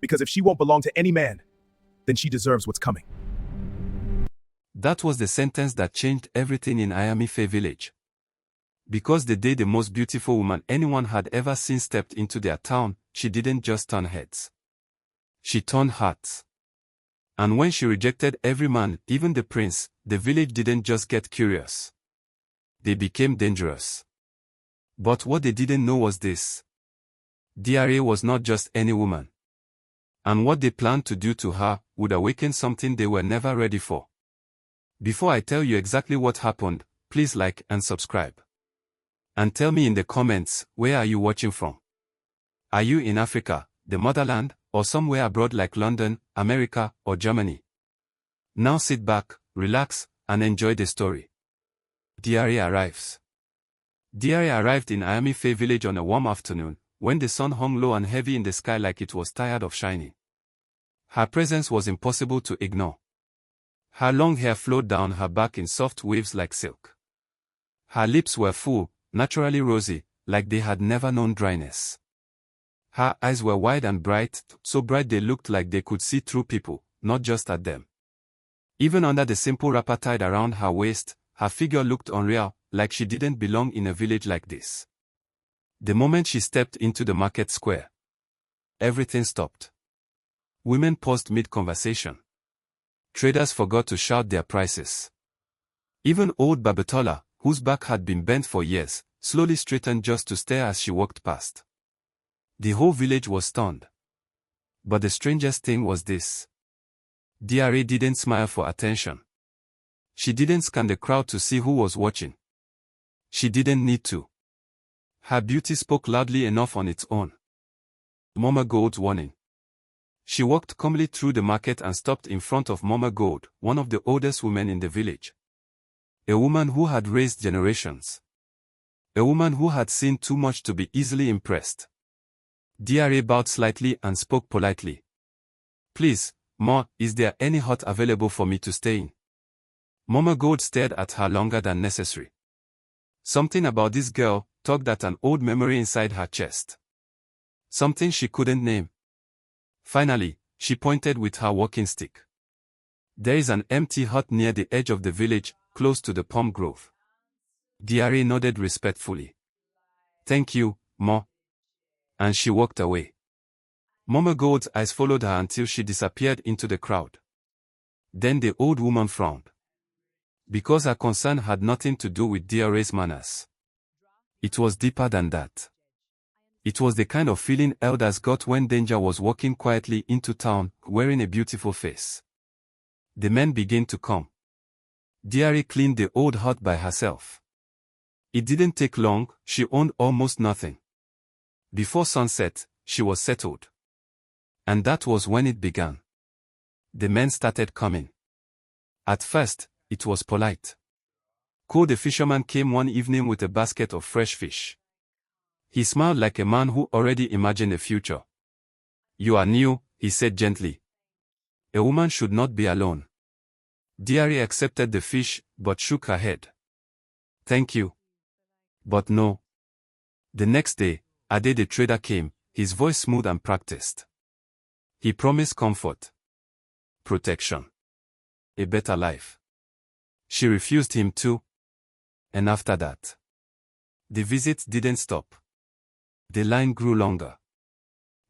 Because if she won't belong to any man, then she deserves what's coming. That was the sentence that changed everything in Ayamife village. Because the day the most beautiful woman anyone had ever seen stepped into their town, she didn't just turn heads. She turned hearts. And when she rejected every man, even the prince, the village didn't just get curious. They became dangerous. But what they didn't know was this. Dra was not just any woman. And what they planned to do to her would awaken something they were never ready for. Before I tell you exactly what happened, please like and subscribe. And tell me in the comments, where are you watching from? Are you in Africa, the motherland, or somewhere abroad like London, America, or Germany? Now sit back, relax, and enjoy the story. Dra arrives. Dra arrived in Ayamife village on a warm afternoon, when the sun hung low and heavy in the sky like it was tired of shining. Her presence was impossible to ignore. Her long hair flowed down her back in soft waves like silk. Her lips were full, naturally rosy, like they had never known dryness. Her eyes were wide and bright, so bright they looked like they could see through people, not just at them. Even under the simple wrapper tied around her waist, her figure looked unreal, like she didn't belong in a village like this. The moment she stepped into the market square, everything stopped. Women paused mid-conversation. Traders forgot to shout their prices. Even old Babetola, whose back had been bent for years, slowly straightened just to stare as she walked past. The whole village was stunned. But the strangest thing was this. Dra didn't smile for attention. She didn't scan the crowd to see who was watching. She didn't need to. Her beauty spoke loudly enough on its own. Mama Gold's warning. She walked calmly through the market and stopped in front of Mama Gold, one of the oldest women in the village. A woman who had raised generations. A woman who had seen too much to be easily impressed. Dra bowed slightly and spoke politely. Please, Ma, is there any hut available for me to stay in? Mama Gold stared at her longer than necessary. Something about this girl tugged at an old memory inside her chest. Something she couldn't name. Finally, she pointed with her walking stick. There is an empty hut near the edge of the village, close to the palm grove. Dra nodded respectfully. Thank you, Ma. And she walked away. Mama Gold's eyes followed her until she disappeared into the crowd. Then the old woman frowned. Because her concern had nothing to do with Dra's manners. It was deeper than that. It was the kind of feeling elders got when danger was walking quietly into town, wearing a beautiful face. The men began to come. Dra cleaned the old hut by herself. It didn't take long, she owned almost nothing. Before sunset, she was settled. And that was when it began. The men started coming. At first, it was polite. Ko the fisherman came one evening with a basket of fresh fish. He smiled like a man who already imagined a future. You are new, he said gently. A woman should not be alone. Dra accepted the fish, but shook her head. Thank you. But no. The next day, Ade the trader came, his voice smooth and practiced. He promised comfort, protection, a better life. She refused him too. And after that, the visits didn't stop. The line grew longer.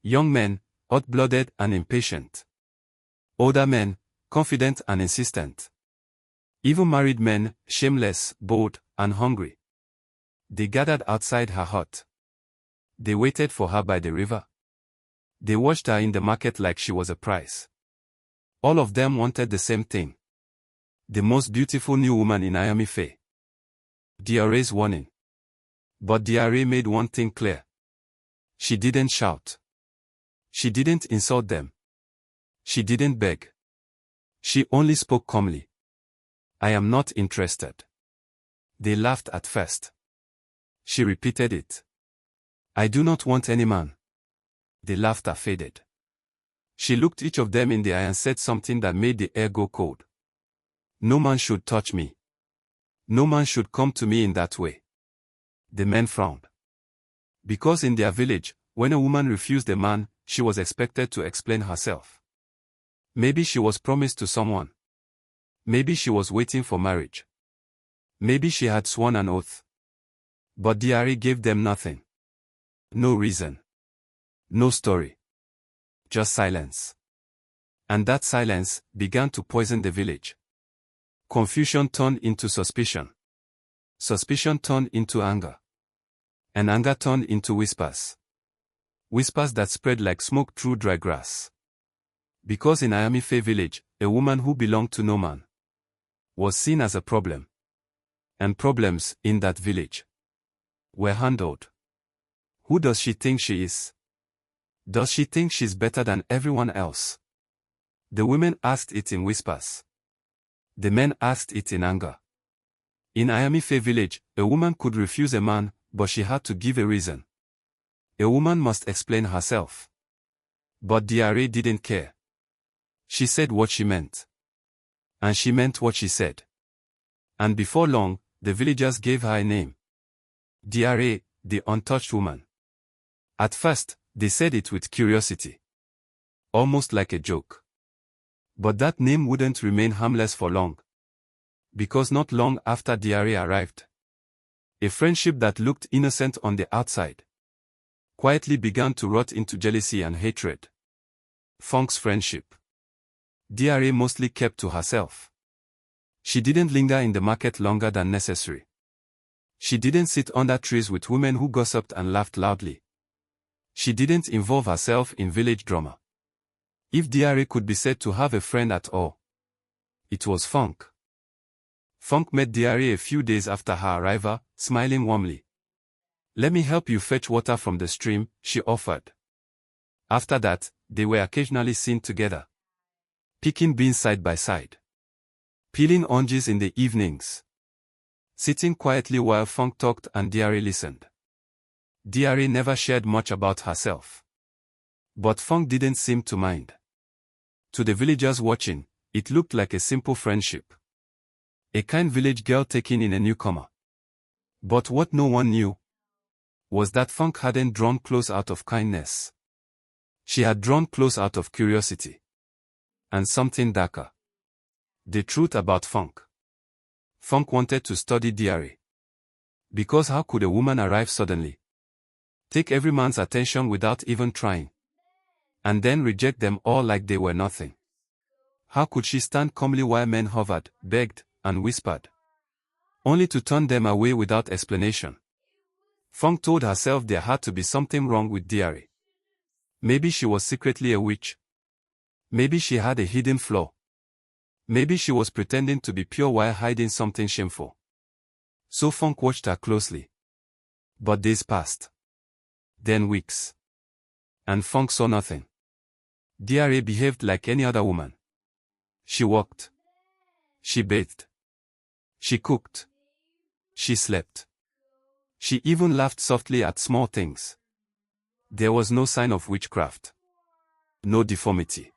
Young men, hot-blooded and impatient. Older men, confident and insistent. Even married men, shameless, bold, and hungry. They gathered outside her hut. They waited for her by the river. They watched her in the market like she was a prize. All of them wanted the same thing. The most beautiful new woman in Ayamife. Dra's warning. But Dra made one thing clear. She didn't shout. She didn't insult them. She didn't beg. She only spoke calmly. I am not interested. They laughed at first. She repeated it. I do not want any man. The laughter faded. She looked each of them in the eye and said something that made the air go cold. No man should touch me. No man should come to me in that way. The men frowned. Because in their village, when a woman refused a man, she was expected to explain herself. Maybe she was promised to someone. Maybe she was waiting for marriage. Maybe she had sworn an oath. But Diary gave them nothing. No reason. No story. Just silence. And that silence began to poison the village. Confusion turned into suspicion. Suspicion turned into anger. And anger turned into whispers. Whispers that spread like smoke through dry grass. Because in Ayamife village, a woman who belonged to no man was seen as a problem. And problems in that village were handled. Who does she think she is? Does she think she's better than everyone else? The women asked it in whispers. The men asked it in anger. In Ayamife village, a woman could refuse a man, but she had to give a reason. A woman must explain herself. But Diare didn't care. She said what she meant. And she meant what she said. And before long, the villagers gave her a name. Diare, the untouched woman. At first, they said it with curiosity. Almost like a joke. But that name wouldn't remain harmless for long. Because not long after Diare arrived, a friendship that looked innocent on the outside quietly began to rot into jealousy and hatred. Funk's friendship. Diare mostly kept to herself. She didn't linger in the market longer than necessary. She didn't sit under trees with women who gossiped and laughed loudly. She didn't involve herself in village drama. If Diare could be said to have a friend at all, it was Funk. Funk met Diare a few days after her arrival, smiling warmly. "Let me help you fetch water from the stream," she offered. After that, they were occasionally seen together. Picking beans side by side. Peeling oranges in the evenings. Sitting quietly while Funk talked and Diare listened. Diare never shared much about herself. But Funk didn't seem to mind. To the villagers watching, it looked like a simple friendship. A kind village girl taking in a newcomer. But what no one knew was that Funk hadn't drawn close out of kindness. She had drawn close out of curiosity. And something darker. The truth about Funk. Funk wanted to study Diare. Because how could a woman arrive suddenly, take every man's attention without even trying, and then reject them all like they were nothing? How could she stand calmly while men hovered, begged, and whispered, only to turn them away without explanation? Funk told herself there had to be something wrong with Diare. Maybe she was secretly a witch. Maybe she had a hidden flaw. Maybe she was pretending to be pure while hiding something shameful. So Funk watched her closely. But days passed. Then weeks. And Funk saw nothing. Diare behaved like any other woman. She walked. She bathed. She cooked. She slept. She even laughed softly at small things. There was no sign of witchcraft. No deformity.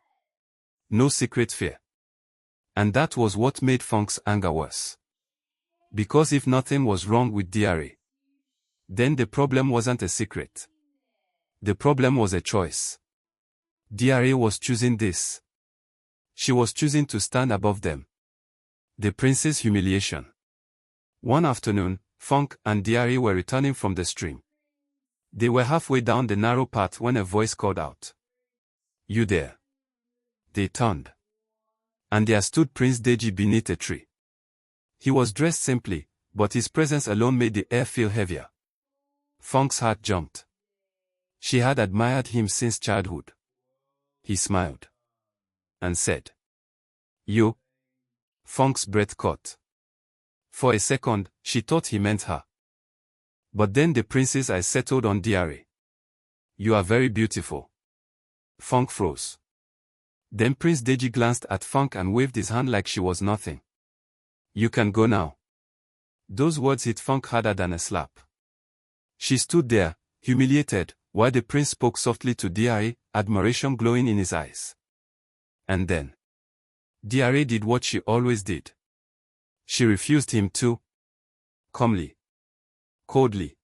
No secret fear. And that was what made Funk's anger worse. Because if nothing was wrong with Diare, then the problem wasn't a secret. The problem was a choice. Diare was choosing this. She was choosing to stand above them. The prince's humiliation. One afternoon, Funk and Diare were returning from the stream. They were halfway down the narrow path when a voice called out, "You there?" They turned. And there stood Prince Deji beneath a tree. He was dressed simply, but his presence alone made the air feel heavier. Funk's heart jumped. She had admired him since childhood. He smiled. And said, "You?" Funk's breath caught. For a second, she thought he meant her. But then the prince's eyes settled on Diare. "You are very beautiful." Funk froze. Then Prince Deji glanced at Funk and waved his hand like she was nothing. "You can go now." Those words hit Funk harder than a slap. She stood there, humiliated, while the prince spoke softly to Diare, admiration glowing in his eyes. And then Diare did what she always did. She refused him too. Calmly. Coldly.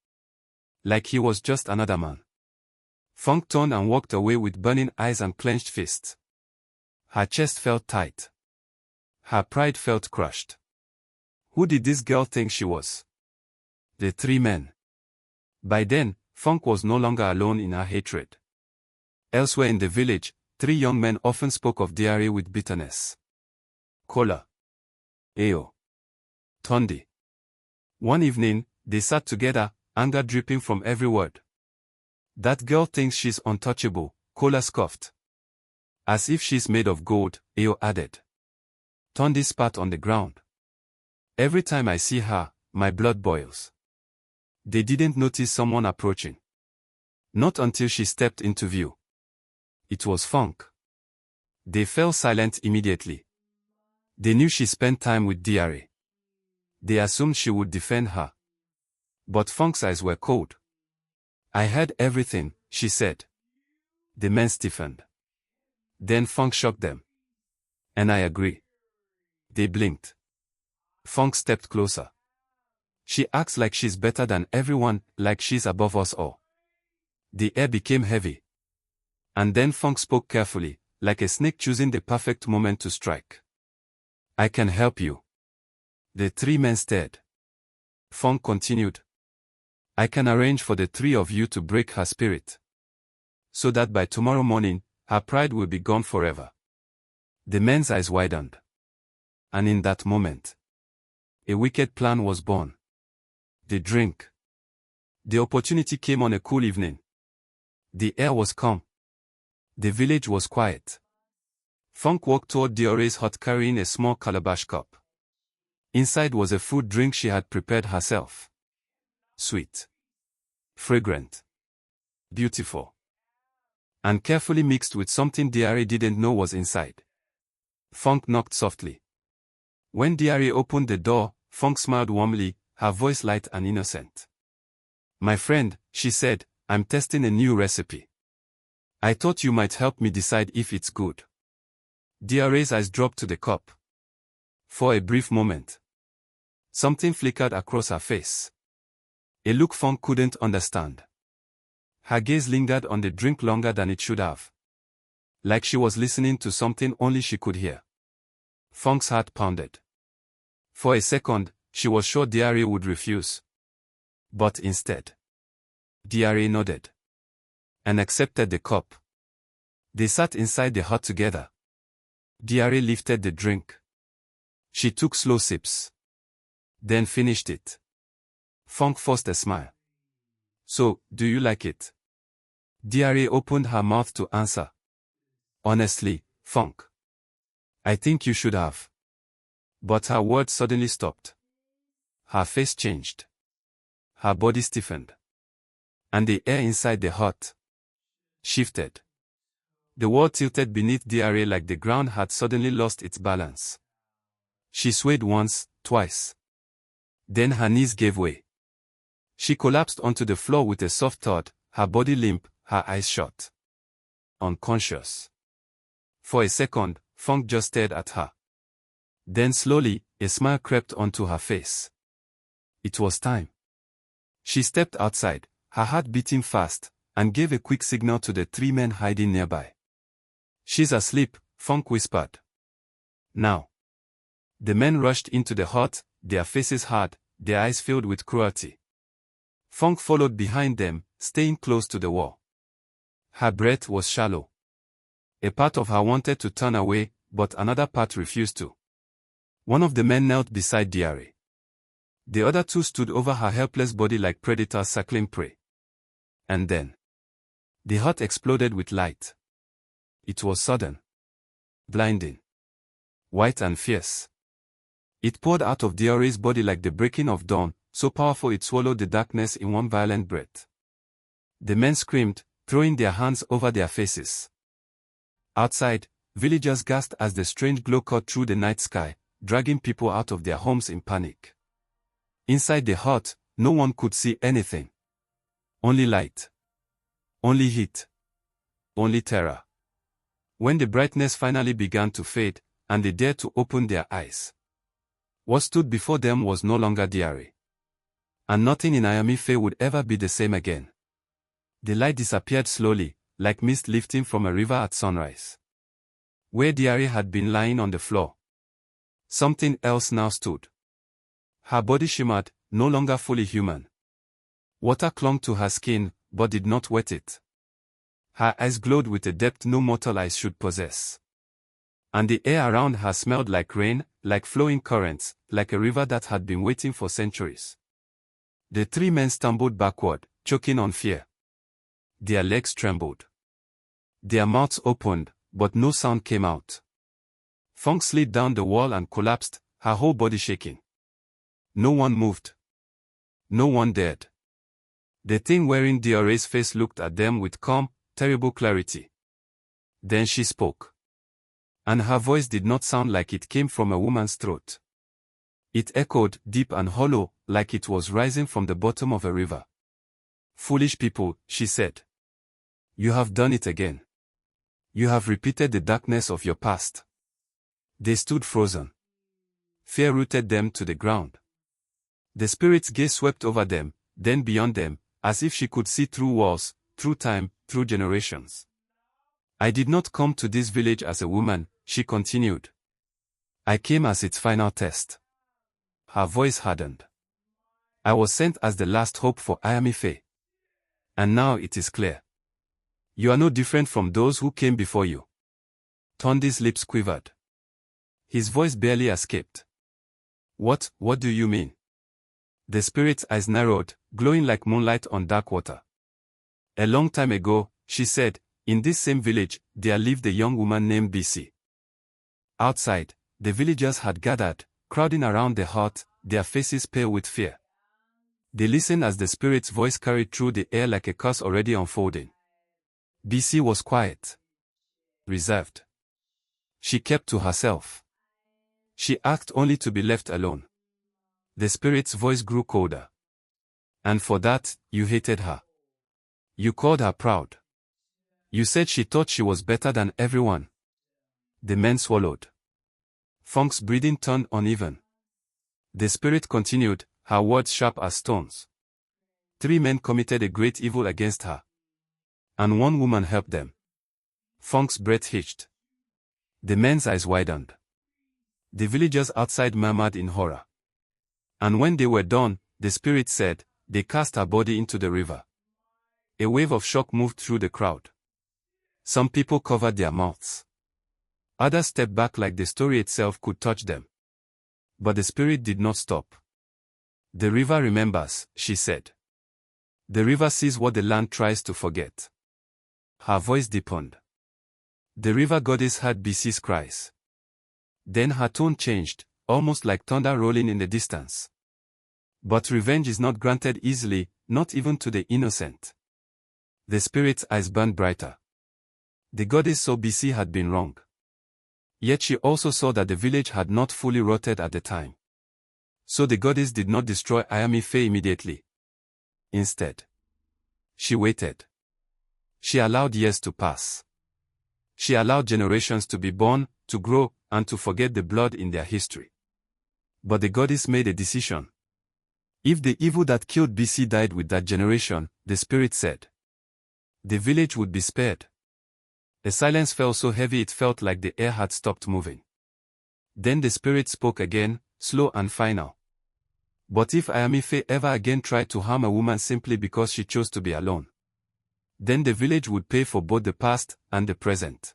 Like he was just another man. Funk turned and walked away with burning eyes and clenched fists. Her chest felt tight. Her pride felt crushed. Who did this girl think she was? The three men. By then, Funk was no longer alone in her hatred. Elsewhere in the village, three young men often spoke of Diary with bitterness. Kola. Eo. Tondi. One evening, they sat together, anger dripping from every word. That girl thinks she's untouchable, Kola scoffed. As if she's made of gold, Eo added. Tondi spat on the ground. Every time I see her, my blood boils. They didn't notice someone approaching. Not until she stepped into view. It was Funk. They fell silent immediately. They knew she spent time with Diary. They assumed she would defend her. But Funk's eyes were cold. I heard everything, she said. The men stiffened. Then Funk shocked them. And I agree. They blinked. Funk stepped closer. She acts like she's better than everyone, like she's above us all. The air became heavy. And then Funk spoke carefully, like a snake choosing the perfect moment to strike. I can help you. The three men stared. Funk continued. I can arrange for the three of you to break her spirit. So that by tomorrow morning, her pride will be gone forever. The men's eyes widened. And in that moment, a wicked plan was born. The drink. The opportunity came on a cool evening. The air was calm. The village was quiet. Funk walked toward Diore's hut carrying a small calabash cup. Inside was a fruit drink she had prepared herself. Sweet. Fragrant. Beautiful. And carefully mixed with something Diary didn't know was inside. Funk knocked softly. When Diary opened the door, Funk smiled warmly, her voice light and innocent. My friend, she said, I'm testing a new recipe. I thought you might help me decide if it's good. Diary's eyes dropped to the cup. For a brief moment, something flickered across her face. A look Funk couldn't understand. Her gaze lingered on the drink longer than it should have. Like she was listening to something only she could hear. Funk's heart pounded. For a second, she was sure Diary would refuse. But instead, Diary nodded. And accepted the cup. They sat inside the hut together. Diary lifted the drink. She took slow sips. Then finished it. Funk forced a smile. So, do you like it? Diary opened her mouth to answer. Honestly, Funk. I think you should have. But her words suddenly stopped. Her face changed. Her body stiffened. And the air inside the hut shifted. The wall tilted beneath Diary like the ground had suddenly lost its balance. She swayed once, twice. Then her knees gave way. She collapsed onto the floor with a soft thud, her body limp, her eyes shut. Unconscious. For a second, Funk just stared at her. Then slowly, a smile crept onto her face. It was time. She stepped outside, her heart beating fast, and gave a quick signal to the three men hiding nearby. She's asleep, Funk whispered. Now. The men rushed into the hut, their faces hard, their eyes filled with cruelty. Funk followed behind them, staying close to the wall. Her breath was shallow. A part of her wanted to turn away, but another part refused to. One of the men knelt beside Diary. The other two stood over her helpless body like predators circling prey. And then, the hut exploded with light. It was sudden. Blinding. White and fierce. It poured out of Diary's body like the breaking of dawn, so powerful it swallowed the darkness in one violent breath. The men screamed, throwing their hands over their faces. Outside, villagers gasped as the strange glow cut through the night sky, dragging people out of their homes in panic. Inside the hut, no one could see anything. Only light. Only heat. Only terror. When the brightness finally began to fade, and they dared to open their eyes, what stood before them was no longer Diary. And nothing in Ayami Faye would ever be the same again. The light disappeared slowly, like mist lifting from a river at sunrise. Where Diary had been lying on the floor, something else now stood. Her body shimmered, no longer fully human. Water clung to her skin, but did not wet it. Her eyes glowed with a depth no mortal eyes should possess. And the air around her smelled like rain, like flowing currents, like a river that had been waiting for centuries. The three men stumbled backward, choking on fear. Their legs trembled. Their mouths opened, but no sound came out. Fong slid down the wall and collapsed, her whole body shaking. No one moved. No one dared. The thing wearing Diore's face looked at them with calm, terrible clarity. Then she spoke. And her voice did not sound like it came from a woman's throat. It echoed, deep and hollow, like it was rising from the bottom of a river. "Foolish people," she said. "You have done it again. You have repeated the darkness of your past." They stood frozen. Fear rooted them to the ground. The spirit's gaze swept over them, then beyond them, as if she could see through walls, through time, through generations. "I did not come to this village as a woman," she continued. "I came as its final test." Her voice hardened. "I was sent as the last hope for Ayami Faye. And now it is clear. You are no different from those who came before you." Tondi's lips quivered. His voice barely escaped. What do you mean?" The spirit's eyes narrowed, glowing like moonlight on dark water. "A long time ago," she said, "in this same village, there lived a young woman named BC. Outside, the villagers had gathered, crowding around the hearth, their faces pale with fear. They listened as the spirit's voice carried through the air like a curse already unfolding. BC was quiet. Reserved. She kept to herself. She asked only to be left alone. The spirit's voice grew colder. And for that, you hated her. You called her proud. You said she thought she was better than everyone." The men swallowed. Fong's breathing turned uneven. The spirit continued, her words sharp as stones. "Three men committed a great evil against her. And one woman helped them." Fong's breath hitched. The men's eyes widened. The villagers outside murmured in horror. And when they were done, the spirit said, "They cast her body into the river." A wave of shock moved through the crowd. Some people covered their mouths. Others stepped back like the story itself could touch them. But the spirit did not stop. "The river remembers," she said. "The river sees what the land tries to forget." Her voice deepened. The river goddess heard BC's cries. Then her tone changed, almost like thunder rolling in the distance. "But revenge is not granted easily, not even to the innocent." The spirit's eyes burned brighter. The goddess saw BC had been wrong. Yet she also saw that the village had not fully rotted at the time. So the goddess did not destroy Ayami Faye immediately. Instead, she waited. She allowed years to pass. She allowed generations to be born, to grow, and to forget the blood in their history. But the goddess made a decision. If the evil that killed BC died with that generation, the spirit said, the village would be spared. The silence fell so heavy it felt like the air had stopped moving. Then the spirit spoke again, slow and final. "But if Ayami Faye ever again tried to harm a woman simply because she chose to be alone, then the village would pay for both the past and the present."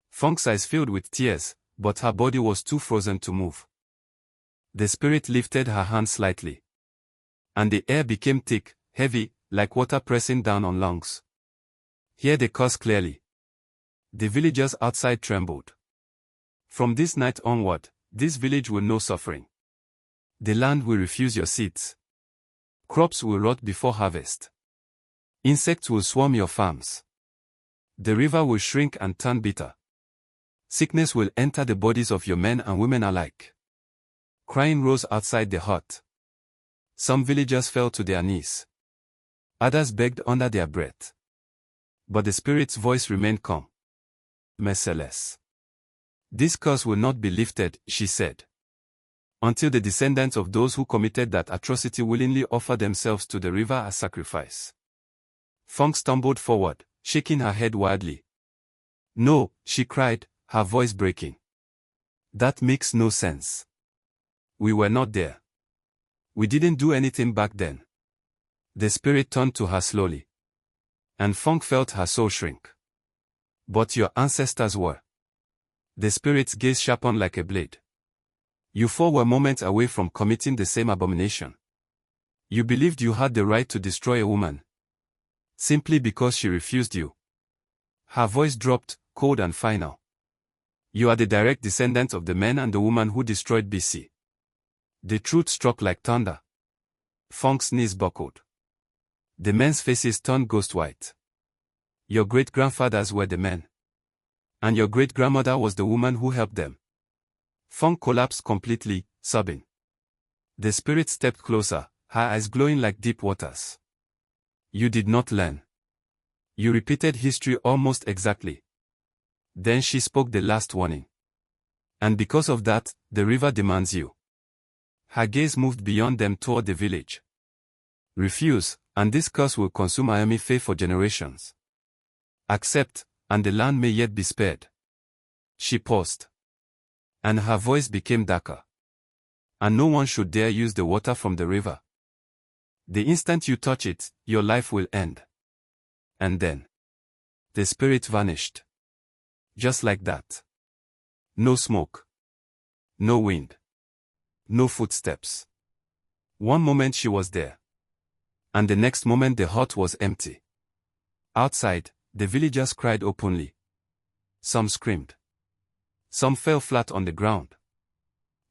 Fong's eyes filled with tears, but her body was too frozen to move. The spirit lifted her hand slightly. And the air became thick, heavy, like water pressing down on lungs. "Hear the curse clearly." The villagers outside trembled. "From this night onward, this village will know suffering. The land will refuse your seeds. Crops will rot before harvest. Insects will swarm your farms. The river will shrink and turn bitter. Sickness will enter the bodies of your men and women alike." Crying rose outside the hut. Some villagers fell to their knees. Others begged under their breath. But the spirit's voice remained calm. "Merciless. This curse will not be lifted," she said, "until the descendants of those who committed that atrocity willingly offer themselves to the river as sacrifice." Fong stumbled forward, shaking her head wildly. No, she cried, her voice breaking. That makes no sense. We were not there. We didn't do anything back then. The spirit turned to her slowly. And Fong felt her soul shrink. But your ancestors were. The spirit's gaze sharpened like a blade. You four were moments away from committing the same abomination. You believed you had the right to destroy a woman. Simply because she refused you. Her voice dropped, cold and final. You are the direct descendant of the men and the woman who destroyed BC. The truth struck like thunder. Fong's knees buckled. The men's faces turned ghost white. Your great-grandfathers were the men. And your great-grandmother was the woman who helped them. Fong collapsed completely, sobbing. The spirit stepped closer, her eyes glowing like deep waters. You did not learn. You repeated history almost exactly. Then she spoke the last warning. And because of that, the river demands you. Her gaze moved beyond them toward the village. Refuse, and this curse will consume Miami Faith for generations. Accept, and the land may yet be spared. She paused. And her voice became darker. And no one should dare use the water from the river. The instant you touch it, your life will end. And then. The spirit vanished. Just like that. No smoke. No wind. No footsteps. One moment she was there. And the next moment the hut was empty. Outside, the villagers cried openly. Some screamed. Some fell flat on the ground.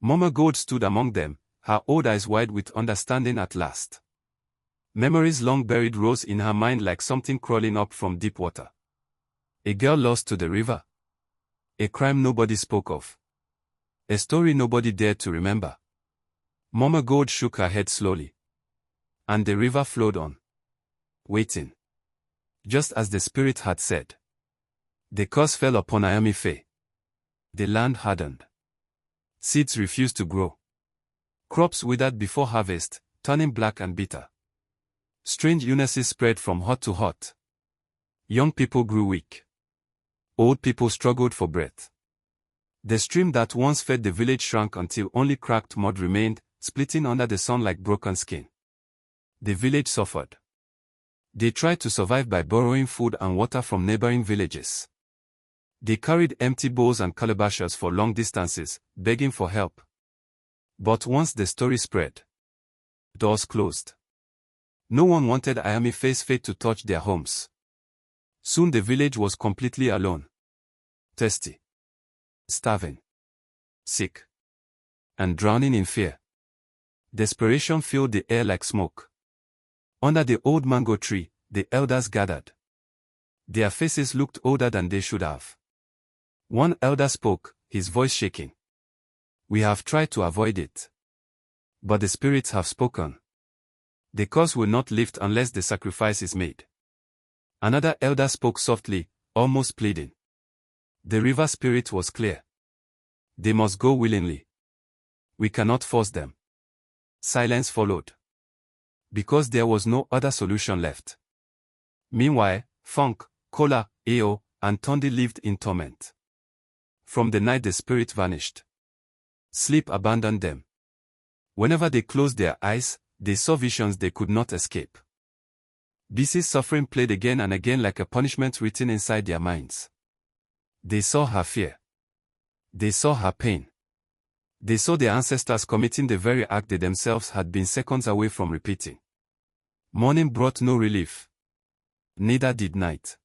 Mama Gold stood among them, her old eyes wide with understanding at last. Memories long buried rose in her mind like something crawling up from deep water. A girl lost to the river. A crime nobody spoke of. A story nobody dared to remember. Mama Gold shook her head slowly. And the river flowed on. Waiting. Just as the spirit had said. The curse fell upon Miami Faith. The land hardened. Seeds refused to grow. Crops withered before harvest, turning black and bitter. Strange illnesses spread from hut to hut. Young people grew weak. Old people struggled for breath. The stream that once fed the village shrank until only cracked mud remained, splitting under the sun like broken skin. The village suffered. They tried to survive by borrowing food and water from neighboring villages. They carried empty bowls and calabashes for long distances, begging for help. But once the story spread, doors closed. No one wanted Miami Faith's fate to touch their homes. Soon the village was completely alone. Thirsty. Starving. Sick. And drowning in fear. Desperation filled the air like smoke. Under the old mango tree, the elders gathered. Their faces looked older than they should have. One elder spoke, his voice shaking. We have tried to avoid it. But the spirits have spoken. The curse will not lift unless the sacrifice is made. Another elder spoke softly, almost pleading. The river spirit was clear. They must go willingly. We cannot force them. Silence followed. Because there was no other solution left. Meanwhile, Funk, Kola, Ao, and Tondi lived in torment. From the night the spirit vanished. Sleep abandoned them. Whenever they closed their eyes, they saw visions they could not escape. BC's suffering played again and again like a punishment written inside their minds. They saw her fear. They saw her pain. They saw their ancestors committing the very act they themselves had been seconds away from repeating. Morning brought no relief. Neither did night.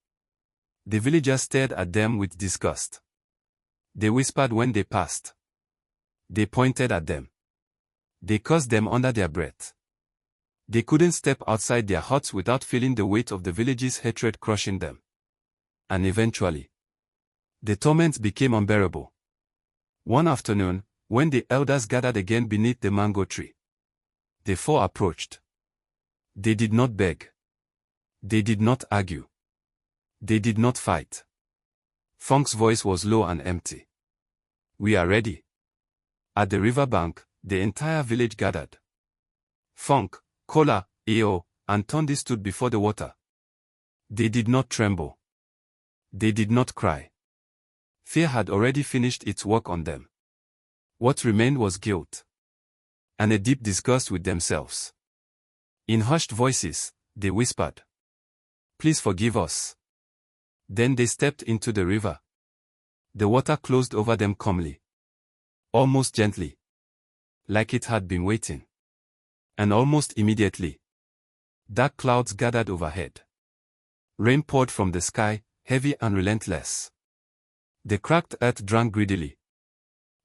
The villagers stared at them with disgust. They whispered when they passed. They pointed at them. They cursed them under their breath. They couldn't step outside their huts without feeling the weight of the village's hatred crushing them. And eventually, the torment became unbearable. One afternoon, when the elders gathered again beneath the mango tree, the four approached. They did not beg. They did not argue. They did not fight. Funk's voice was low and empty. We are ready. At the riverbank, the entire village gathered. Funk, Kola, Ao, and Tondi stood before the water. They did not tremble. They did not cry. Fear had already finished its work on them. What remained was guilt. And a deep disgust with themselves. In hushed voices, they whispered, "Please forgive us." Then they stepped into the river. The water closed over them calmly. Almost gently. Like it had been waiting. And almost immediately, dark clouds gathered overhead. Rain poured from the sky, heavy and relentless. The cracked earth drank greedily.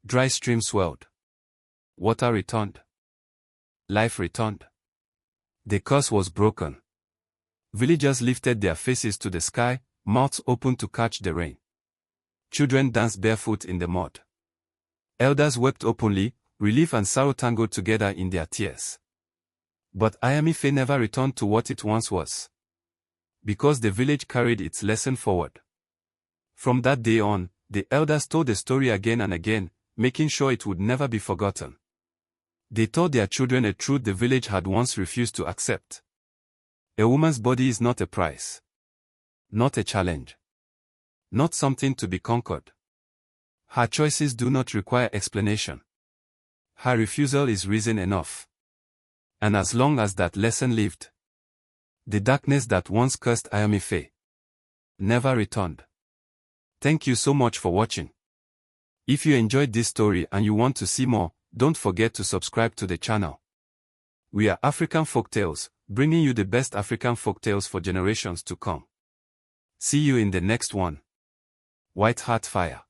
Dry streams swelled. Water returned. Life returned. The curse was broken. Villagers lifted their faces to the sky, mouths open to catch the rain. Children danced barefoot in the mud. Elders wept openly, relief and sorrow tangled together in their tears. But Ayamife never returned to what it once was. Because the village carried its lesson forward. From that day on, the elders told the story again and again, making sure it would never be forgotten. They taught their children a truth the village had once refused to accept. A woman's body is not a prize. Not a challenge. Not something to be conquered. Her choices do not require explanation. Her refusal is reason enough. And as long as that lesson lived, the darkness that once cursed Ayamife never returned. Thank you so much for watching. If you enjoyed this story and you want to see more, don't forget to subscribe to the channel. We are African Folktales, bringing you the best African folktales for generations to come. See you in the next one. White Heart Fire.